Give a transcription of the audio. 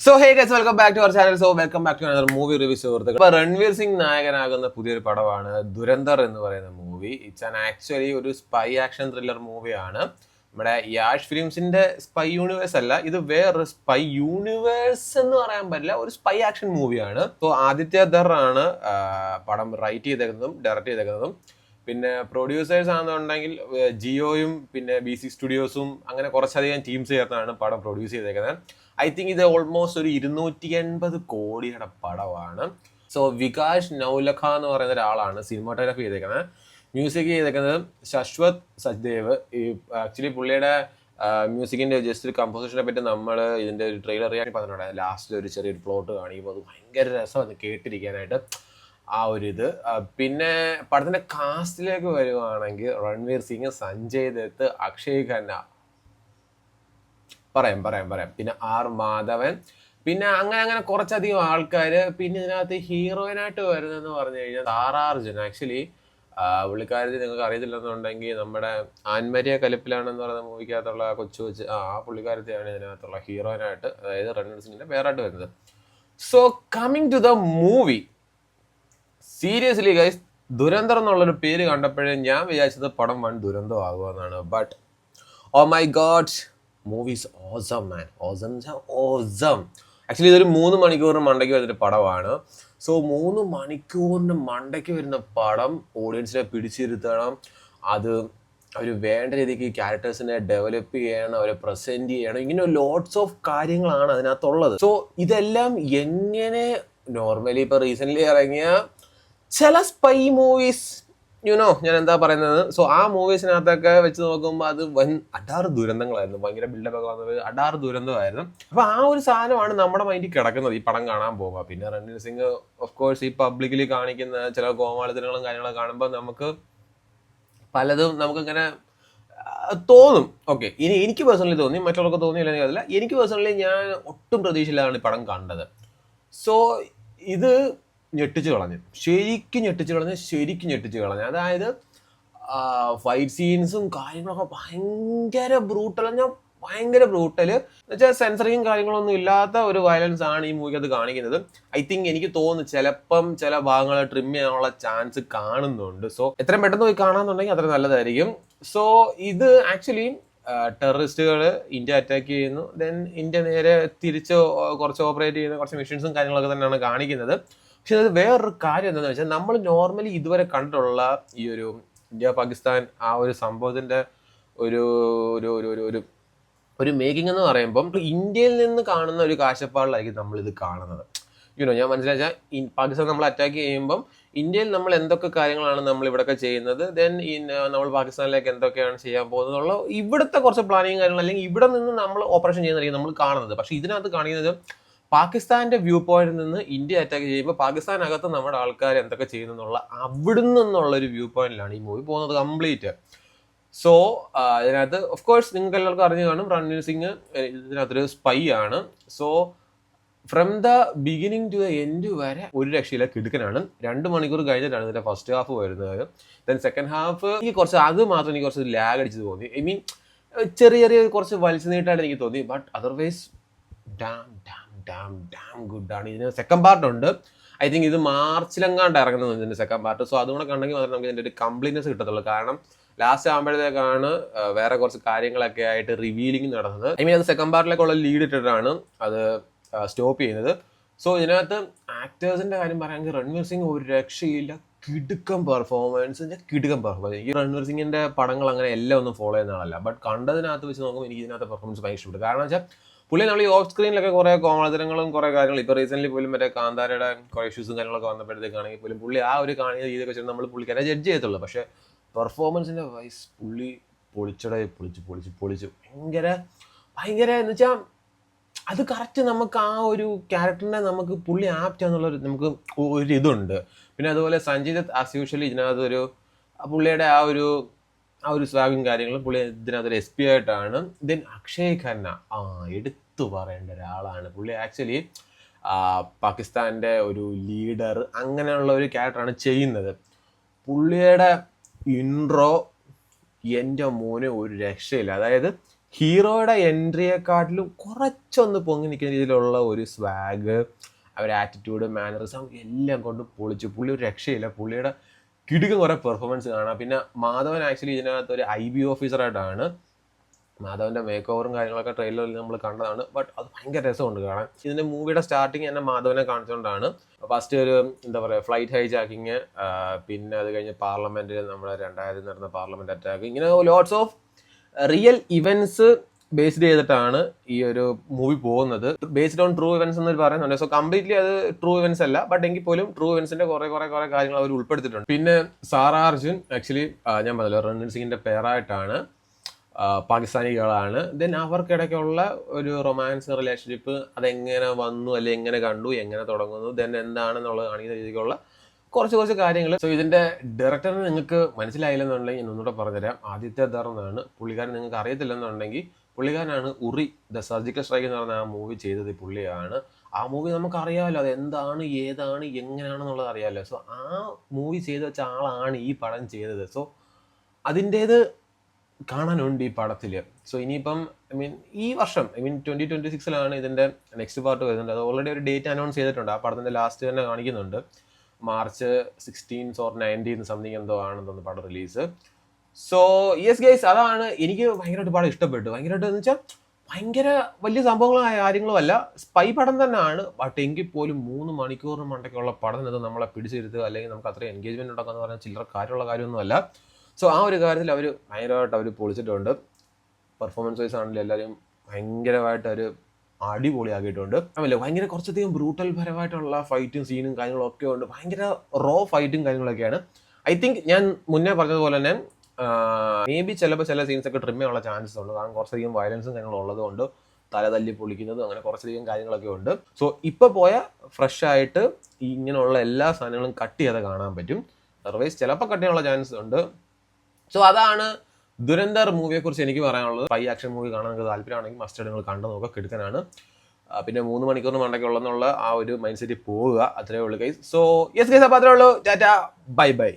So hey guys welcome back to our channel. So welcome back to another movie review സുഹൃത്തുക്കൾ. ഇപ്പോൾ രൺവീർ സിംഗ് നായകനാകുന്ന പുതിയൊരു പടമാണ് ദുരന്തർ എന്ന് പറയുന്ന മൂവി. ഇറ്റ്സ് ആൻ ആക്ച്വലി ഒരു സ്പൈ ആക്ഷൻ ത്രില്ലർ മൂവിയാണ്. നമ്മുടെ യാഷ് ഫിലിംസിന്റെ സ്പൈ യൂണിവേഴ്സ് അല്ല, ഇത് വേറെ സ്പൈ യൂണിവേഴ്സ് എന്ന് പറയാൻ പറ്റില്ല, ഒരു സ്പൈ ആക്ഷൻ മൂവിയാണ്. സോ ആദിത്യ ധർ ആണ് പടം റൈറ്റ് ചെയ്തേക്കുന്നതും ഡയറക്റ്റ് ചെയ്തേക്കുന്നതും. പിന്നെ പ്രൊഡ്യൂസേഴ്സ് ആണെന്നുണ്ടെങ്കിൽ ജിയോയും പിന്നെ BC സ്റ്റുഡിയോസും അങ്ങനെ കുറച്ചധികം ടീംസ് ചേർന്നാണ് പടം പ്രൊഡ്യൂസ് ചെയ്തേക്കുന്നത്. ഐ തിങ്ക് ഇത് ഓൾമോസ്റ്റ് ഒരു 280 കോടിയുടെ പടമാണ്. സോ വികാഷ് നൗലഖ എന്ന് പറയുന്ന ഒരാളാണ് സിനിമാറ്റോഗ്രാഫി ചെയ്തേക്കുന്നത്. മ്യൂസിക് ചെയ്തേക്കുന്നത് ശശ്വത് സച്ദേവ്. ഈ ആക്ച്വലി പുള്ളിയുടെ മ്യൂസിക്കിന്റെ ജസ്റ്റ് ഒരു കമ്പോസിഷനെ പറ്റി നമ്മൾ ഇതിന്റെ ഒരു ട്രെയിലർ അറിയാൻ പറഞ്ഞിട്ടുണ്ട്. ലാസ്റ്റിൽ ഒരു ചെറിയൊരു പ്ലോട്ട് കാണിക്കുമ്പോൾ അത് ഭയങ്കര രസമാണ് കേട്ടിരിക്കാനായിട്ട് ആ ഒരു ഇത്. പിന്നെ പടത്തിന്റെ കാസ്റ്റിലേക്ക് വരുവാണെങ്കിൽ രൺവീർ സിംഗ്, സഞ്ജയ് ദത്ത്, അക്ഷയ് ഖന്ന, പറയാം. പിന്നെ R മാധവൻ, പിന്നെ അങ്ങനെ കുറച്ചധികം ആൾക്കാർ. പിന്നെ ഇതിനകത്ത് ഹീറോയിനായിട്ട് വരുന്നതെന്ന് പറഞ്ഞു കഴിഞ്ഞാൽ താരാ അർജുൻ. ആക്ച്വലി പുള്ളിക്കാരത്തിൽ നിങ്ങൾക്ക് അറിയത്തില്ലെന്നുണ്ടെങ്കിൽ നമ്മുടെ ആൻമരിയ കലിപ്പിലാണെന്ന് പറയുന്ന മൂവിക്കകത്തുള്ള കൊച്ചു ആ പുള്ളിക്കാരത്തെയാണ് ഇതിനകത്തുള്ള ഹീറോയിനായിട്ട്, അതായത് രൺവീർ സിംഗിന്റെ പേരായിട്ട് വരുന്നത്. So coming to the movie, seriously guys, Dhurandhar എന്നുള്ളൊരു പേര് കണ്ടപ്പോഴേ ഞാൻ വിചാരിച്ചത് പടം വൺ ദുരന്തം ആകുമെന്നാണ്. But oh my god, movie is awesome man. Awesome. Actually ഇതൊരു 3 മണിക്കൂറിന് മണ്ടയ്ക്ക് വരുന്നൊരു പടമാണ്. സോ 3 മണിക്കൂറിന് മണ്ടയ്ക്ക് വരുന്ന പടം ഓഡിയൻസിനെ പിടിച്ചിരുത്തണം, അത് അവർ വേണ്ട രീതിക്ക് ക്യാരക്ടേഴ്സിനെ ഡെവലപ്പ് ചെയ്യണം, അവരെ പ്രസന്റ് ചെയ്യണം. ഇങ്ങനെ ലോട്ട്സ് ഓഫ് കാര്യങ്ങളാണ് അതിനകത്തുള്ളത്. സോ ഇതെല്ലാം എങ്ങനെ നോർമലി ഇപ്പോൾ റീസെൻ്റ്ലി ഇറങ്ങിയ ചില സ്പൈ മൂവീസ് ഞാൻ എന്താ പറയുന്നത്, സോ ആ മൂവീസിനകത്തൊക്കെ വെച്ച് നോക്കുമ്പോൾ അത് അടാറ് ദുരന്തങ്ങളായിരുന്നു. ഭയങ്കര ബിൽഡപ്പ് ഒക്കെ വന്നത് അടാറ് ദുരന്തമായിരുന്നു. അപ്പൊ ആ ഒരു സാധനമാണ് നമ്മുടെ മൈൻഡിൽ കിടക്കുന്നത് ഈ പടം കാണാൻ പോകുക. പിന്നെ രൺവീർ സിംഗ് ഓഫ് കോഴ്സ് ഈ പബ്ലിക്കലി കാണിക്കുന്ന ചില കോമാളിത്തരങ്ങളും കാര്യങ്ങളും കാണുമ്പോൾ നമുക്ക് പലതും നമുക്കിങ്ങനെ തോന്നും. ഓക്കെ, ഇനി എനിക്ക് പേഴ്സണലി തോന്നി, മറ്റുള്ളവർക്ക് തോന്നിയില്ലെങ്കിൽ അതില്ല. എനിക്ക് പേഴ്സണലി ഞാൻ ഒട്ടും പ്രതീക്ഷയിലാണ് ഈ പടം കണ്ടത്. സോ ഇത് ശരിക്കും ഞെട്ടിച്ച് കളഞ്ഞു. അതായത് ഫൈറ്റ് സീൻസും കാര്യങ്ങളൊക്കെ ഭയങ്കര ബ്രൂട്ടല് എന്നുവെച്ചാൽ സെൻസറിയും കാര്യങ്ങളൊന്നും ഇല്ലാത്ത ഒരു വയലൻസ് ആണ് ഈ മൂവിക്ക് അത് കാണിക്കുന്നത്. ഐ തിങ്ക് എനിക്ക് തോന്നുന്നു ചിലപ്പം ചില ഭാഗങ്ങൾ ട്രിം ചെയ്യാനുള്ള ചാൻസ് കാണുന്നുണ്ട്. സോ എത്രയും പെട്ടെന്ന് പോയി കാണാന്നുണ്ടെങ്കിൽ അത്ര നല്ലതായിരിക്കും. സോ ഇത് ആക്ച്വലി ടെററിസ്റ്റുകൾ ഇന്ത്യ അറ്റാക്ക് ചെയ്യുന്നു, ദെൻ ഇന്ത്യ നേരെ തിരിച്ച് കുറച്ച് ഓപ്പറേറ്റ് ചെയ്യുന്ന കുറച്ച് മിഷൻസും കാര്യങ്ങളൊക്കെ തന്നെയാണ് കാണിക്കുന്നത്. പക്ഷെ അത് വേറൊരു കാര്യം എന്താണെന്ന് വെച്ചാൽ, നമ്മൾ നോർമലി ഇതുവരെ കണ്ടിട്ടുള്ള ഈ ഒരു ഇന്ത്യ പാകിസ്ഥാൻ ആ ഒരു സംഭവത്തിന്റെ ഒരു ഒരു മേക്കിംഗ് എന്ന് പറയുമ്പം ഇന്ത്യയിൽ നിന്ന് കാണുന്ന ഒരു കാഴ്ചപ്പാടിലായിരിക്കും നമ്മൾ ഇത് കാണുന്നത്. ഞാൻ മനസ്സിലാച്ചാൽ പാകിസ്ഥാൻ നമ്മൾ അറ്റാക്ക് ചെയ്യുമ്പം ഇന്ത്യയിൽ നമ്മൾ എന്തൊക്കെ കാര്യങ്ങളാണ് നമ്മൾ ഇവിടെയൊക്കെ ചെയ്യുന്നത്, ദെൻ നമ്മൾ പാകിസ്ഥാനിലേക്ക് എന്തൊക്കെയാണ് ചെയ്യാൻ പോകുന്നത്, ഇവിടുത്തെ കുറച്ച് പ്ലാനിങ് കാര്യങ്ങൾ, അല്ലെങ്കിൽ ഇവിടെ നിന്ന് നമ്മൾ ഓപ്പറേഷൻ ചെയ്യുന്നതായിരിക്കും നമ്മൾ കാണുന്നത്. പക്ഷെ ഇതിനകത്ത് കാണിക്കുന്നത് പാകിസ്ഥാന്റെ വ്യൂ പോയിന്റിൽ നിന്ന് ഇന്ത്യ അറ്റാക്ക് ചെയ്യുമ്പോൾ പാകിസ്ഥാനകത്ത് നമ്മുടെ ആൾക്കാർ എന്തൊക്കെ ചെയ്യുന്നു എന്നുള്ള അവിടെ നിന്നുള്ള ഒരു വ്യൂ പോയിന്റിലാണ് ഈ മൂവി പോകുന്നത് കംപ്ലീറ്റ്. സോ ഇതിനകത്ത് ഓഫ് കോഴ്സ് നിങ്ങൾക്ക് എല്ലാവർക്കും അറിഞ്ഞു കാണും, രൺവീർ സിംഗ് ഇതിനകത്തൊരു സ്പൈ ആണ്. So from the beginning to the end വരെ ഒരു രക്ഷയില്ല, കിടുക്കനാണ്. 2 മണിക്കൂർ കഴിഞ്ഞിട്ടാണ് ഇതിന്റെ ഫസ്റ്റ് ഹാഫ് വരുന്നത്. ദെൻ സെക്കൻഡ് ഹാഫ് എനിക്ക് കുറച്ച് ലാഗ് അടിച്ച് തോന്നി. ഐ മീൻ ചെറിയ കുറച്ച് വലിച്ചു നീട്ടായിട്ട് എനിക്ക് തോന്നി. ബട്ട് അതർവൈസ് ഡാം ഗുഡ് ആണ്. ഇതിന് സെക്കൻഡ് പാർട്ട് ഉണ്ട്. ഐ തിങ്ക് ഇത് മാർച്ചിലെങ്ങാണ്ട് ഇറങ്ങുന്നത് ഇതിന്റെ സെക്കൻഡ് പാർട്ട്. സോ അതുകൂടെ കണ്ടെങ്കിൽ മാത്രമേ നമുക്ക് ഇതിന്റെ ഒരു കംപ്ലീറ്റ്നെസ് കിട്ടത്തുള്ളൂ. കാരണം ലാസ്റ്റ് ആകുമ്പോഴത്തേക്കാണ് വേറെ കുറച്ച് കാര്യങ്ങളൊക്കെ ആയിട്ട് റിവീലിംഗ് നടന്നത്. ഐ മീൻ അത് സെക്കൻഡ് പാർട്ടിലേക്കുള്ള ലീഡ് ഇട്ടിട്ടാണ് അത് സ്റ്റോപ്പ് ചെയ്യുന്നത്. സോ ഇതിനകത്ത് ആക്ടേഴ്സിന്റെ കാര്യം പറയുകയാണെങ്കിൽ രൺവീർ സിംഗ് ഒരു രക്ഷയില്ല, കിടുക്കം പെർഫോമൻസ്. ഈ രൺവീർ സിംഗിന്റെ പടങ്ങൾ അങ്ങനെ എല്ലാം ഒന്നും ഫോളോ ചെയ്യുന്ന ആളല്ല, ബട്ട് കണ്ടതിനകത്ത് വെച്ച് നോക്കുമ്പോൾ എനിക്ക് ഇതിനകത്ത് പെർഫോമൻസ് ഭയങ്കര ഇഷ്ടപ്പെട്ടു. കാരണം വെച്ചാൽ പുള്ളി നമ്മൾ ഈ ഓഫ് സ്ക്രീനിലൊക്കെ കുറെ കോമാളിത്തരങ്ങളും കുറെ കാര്യങ്ങൾ, ഇപ്പോൾ റീസെന്റ് പോലും മറ്റേ കാന്താരയുടെ കുറെ ഇഷ്യൂസും കാര്യങ്ങളൊക്കെ വന്നപ്പോഴത്തേക്കാണെങ്കിൽ പോലും പുള്ളി ആ ഒരു കാണിക്കുന്ന രീതിയൊക്കെ വെച്ചിട്ട് നമ്മൾ പുള്ളിക്കാരെ ജഡ്ജ് ചെയ്യത്തുള്ളൂ. പക്ഷെ പെർഫോമൻസിന്റെ വൈസ് പുള്ളി പൊളിച്ചു ഭയങ്കര എന്ന് വെച്ചാൽ അത് കറക്റ്റ് നമുക്ക് ആ ഒരു ക്യാരക്ടറിനെ നമുക്ക് പുള്ളി ആപ്റ്റ് എന്നുള്ളൊരു നമുക്ക് ഒരു ഇതുണ്ട്. പിന്നെ അതുപോലെ സഞ്ജയ് ദത്ത് ആസ് യൂഷ്വലി ഇതിനകത്തൊരു പുള്ളിയുടെ ആ ഒരു സ്വാഗും കാര്യങ്ങളും പുള്ളി ഇതിനകത്തൊരു SP ആയിട്ടാണ്. ദെൻ അക്ഷയ് ഖന്ന എടുത്തു പറയേണ്ട ഒരാളാണ്. പുള്ളി ആക്ച്വലി പാകിസ്ഥാന്റെ ഒരു ലീഡർ അങ്ങനെയുള്ള ഒരു ക്യാരക്ടറാണ് ചെയ്യുന്നത്. പുള്ളിയുടെ ഇൻട്രോ എൻ്റെ മോനെ ഒരു രക്ഷയില്ല. അതായത് ഹീറോയുടെ എൻട്രിയെക്കാട്ടിലും കുറച്ചൊന്ന് പൊങ്ങി നിൽക്കുന്ന രീതിയിലുള്ള ഒരു സ്വാഗ്, അവരുടെ ആറ്റിറ്റ്യൂഡ്, മാനറിസം എല്ലാം കൊണ്ട് പൊളിച്ചു. പുള്ളി ഒരു രക്ഷയില്ല. പുള്ളിയുടെ കിടുക്കും കുറേ പെർഫോമൻസ് കാണാം. പിന്നെ മാധവൻ ആക്ച്വലി ഇതിനകത്ത് ഒരു IB ഓഫീസറായിട്ടാണ്. മാധവന്റെ മേക്ക് ഓവറും കാര്യങ്ങളൊക്കെ ട്രെയിലറിൽ നമ്മൾ കണ്ടതാണ്. ബട്ട് അത് ഭയങ്കര രസമുണ്ട് കാണാൻ. ഇതിന്റെ മൂവിയുടെ സ്റ്റാർട്ടിങ് തന്നെ മാധവനെ കാണിച്ചുകൊണ്ടാണ്. ഫസ്റ്റ് ഒരു എന്താ പറയുക ഫ്ലൈറ്റ് ഹൈജാക്കിങ്, പിന്നെ അത് കഴിഞ്ഞ് പാർലമെന്റിൽ നമ്മുടെ 2000 നടന്ന പാർലമെന്റ് അറ്റാക്ക്, ഇങ്ങനെ lots of real events based ചെയ്തിട്ടാണ് ഈ ഒരു മൂവി പോകുന്നത്. ബേസ്ഡ് ഓൺ ട്രൂ ഇവന്റ്സ് എന്ന് പറയുന്നുണ്ട്. സോ കംപ്ലീറ്റ്ലി അത് ട്രൂ ഇവന്റ്സ് അല്ല, ബട്ട് എങ്കിൽ പോലും ട്രൂ ഇവന്റ്സിന്റെ കുറെ കാര്യങ്ങൾ അവർ ഉൾപ്പെടുത്തിയിട്ടുണ്ട്. പിന്നെ സാറാ അർജുൻ ആക്ച്വലി ഞാൻ പറഞ്ഞല്ലോ രൺവീർ സിംഗിന്റെ പേരായിട്ടാണ്, പാകിസ്ഥാനികളാണ്. ദെൻ അവർക്കിടയ്ക്കുള്ള ഒരു റൊമാൻസ് റിലേഷൻഷിപ്പ് അതെങ്ങനെ വന്നു, അല്ലെങ്കിൽ എങ്ങനെ കണ്ടു, എങ്ങനെ തുടങ്ങുന്നു, ദെൻ എന്താണെന്നുള്ളത് കാണിക്കുന്ന രീതിക്കുള്ള കുറച്ച് കാര്യങ്ങൾ. സോ ഇതിന്റെ ഡയറക്ടറിന് നിങ്ങൾക്ക് മനസ്സിലായില്ലെന്നുണ്ടെങ്കിൽ ഒന്നുകൂടെ പറഞ്ഞുതരാം. ആദിത്യ ധർ എന്നാണ് പുള്ളിക്കാരൻ. നിങ്ങൾക്ക് അറിയത്തില്ലെന്നുണ്ടെങ്കിൽ പുള്ളിക്കാരനാണ് ഉറി ദ സർജിക്കൽ സ്ട്രൈക്ക് എന്ന് പറഞ്ഞ ആ മൂവി ചെയ്തത് പുള്ളിയാണ്. ആ മൂവി നമുക്കറിയാമല്ലോ അത് എന്താണ്, ഏതാണ്, എങ്ങനെയാണെന്നുള്ളത് അറിയാമല്ലോ. സോ ആ മൂവി ചെയ്ത് വെച്ച ആളാണ് ഈ പടം ചെയ്തത്. സോ അതിൻ്റേത് കാണാനുണ്ട് ഈ പടത്തിൽ. സോ ഇനിയിപ്പം ഈ വർഷം 2026 ഇതിന്റെ നെക്സ്റ്റ് പാർട്ട് വരുന്നുണ്ട്. അത് ഓൾറെഡി ഒരു ഡേറ്റ് അനൗൺസ് ചെയ്തിട്ടുണ്ട്. ആ പടത്തിന്റെ ലാസ്റ്റ് തന്നെ കാണിക്കുന്നുണ്ട്. മാർച്ച് 16 or 19 സംതിങ് എന്തോ ആണെന്ന് പടം റിലീസ്. സോ യെസ് ഗൈസ്, അതാണ് എനിക്ക് ഭയങ്കരമായിട്ട് പടം ഇഷ്ടപ്പെട്ടു. ഭയങ്കരമായിട്ട് എന്ന് വെച്ചാൽ ഭയങ്കര വലിയ സംഭവങ്ങളായ കാര്യങ്ങളും അല്ല, സ്പൈ പടം തന്നെയാണ്. ബട്ട് എങ്കിൽ പോലും 3 മണിക്കൂറിന് മണ്ടയ്ക്കുള്ള പടത്തിനത് നമ്മളെ പിടിച്ചിരുത്തുക, അല്ലെങ്കിൽ നമുക്ക് അത്രയും എൻഗേജ്മെന്റ് ഉണ്ടാക്കുക എന്ന് പറഞ്ഞാൽ ചില്ലറ കാര്യമുള്ള കാര്യമൊന്നുമല്ല. സോ ആ ഒരു കാര്യത്തിൽ അവർ ഭയങ്കരമായിട്ട് അവർ പൊളിച്ചിട്ടുണ്ട്. പെർഫോമൻസ് വൈസ് ആണെങ്കിലും എല്ലാവരും ഭയങ്കരമായിട്ട് ഒരു അടിപൊളിയാക്കിയിട്ടുണ്ട്. അതല്ല ഭയങ്കര കുറച്ചധികം ബ്രൂട്ടൽ പരമായിട്ടുള്ള ഫൈറ്റും സീനും കാര്യങ്ങളും ഒക്കെ ഉണ്ട്. ഭയങ്കര റോ ഫൈറ്റും കാര്യങ്ങളൊക്കെയാണ്. ഐ തിങ്ക് ഞാൻ മുന്നേ പറഞ്ഞതുപോലെ തന്നെ മേ ബി ചിലപ്പോൾ ചില സീൻസ് ഒക്കെ ട്രിം ചെയ്യാനുള്ള ചാൻസസ് ഉണ്ട്. കാരണം കുറച്ചധികം വയലൻസും കാര്യങ്ങളും ഉള്ളതുകൊണ്ട് തല തല്ലി പൊളിക്കുന്നതും അങ്ങനെ കുറച്ചധികം കാര്യങ്ങളൊക്കെ ഉണ്ട്. സോ ഇപ്പോൾ പോയ ഫ്രഷ് ആയിട്ട് ഇങ്ങനെയുള്ള എല്ലാ സാധനങ്ങളും കട്ട് ചെയ്ത് കാണാൻ പറ്റും. അതർവൈസ് ചിലപ്പോൾ കട്ട് ചെയ്യാനുള്ള ചാൻസ് ഉണ്ട്. സോ അതാണ് ദുരന്തർ മൂവിയെ കുറിച്ച് എനിക്ക് പറയാനുള്ളത്. സ്പൈ ആക്ഷൻ മൂവി കാണാൻ നിങ്ങൾക്ക് താല്പര്യമാണെങ്കിൽ മസ്റ്റ് നിങ്ങൾ കണ്ടു നോക്കുക, കിടക്കാനാണ്. പിന്നെ 3 മണിക്കൂറിന് മണ്ടയ്ക്ക് ഉള്ളെന്നുള്ള ആ ഒരു മൈൻഡ് സെറ്റിൽ പോവുക, അത്രേ ഉള്ളൂ ഗൈസ്. സോ യെസ് ഗൈസ്, അപ്പോൾ അത്രേ ഉള്ളൂ. Tata, bye bye.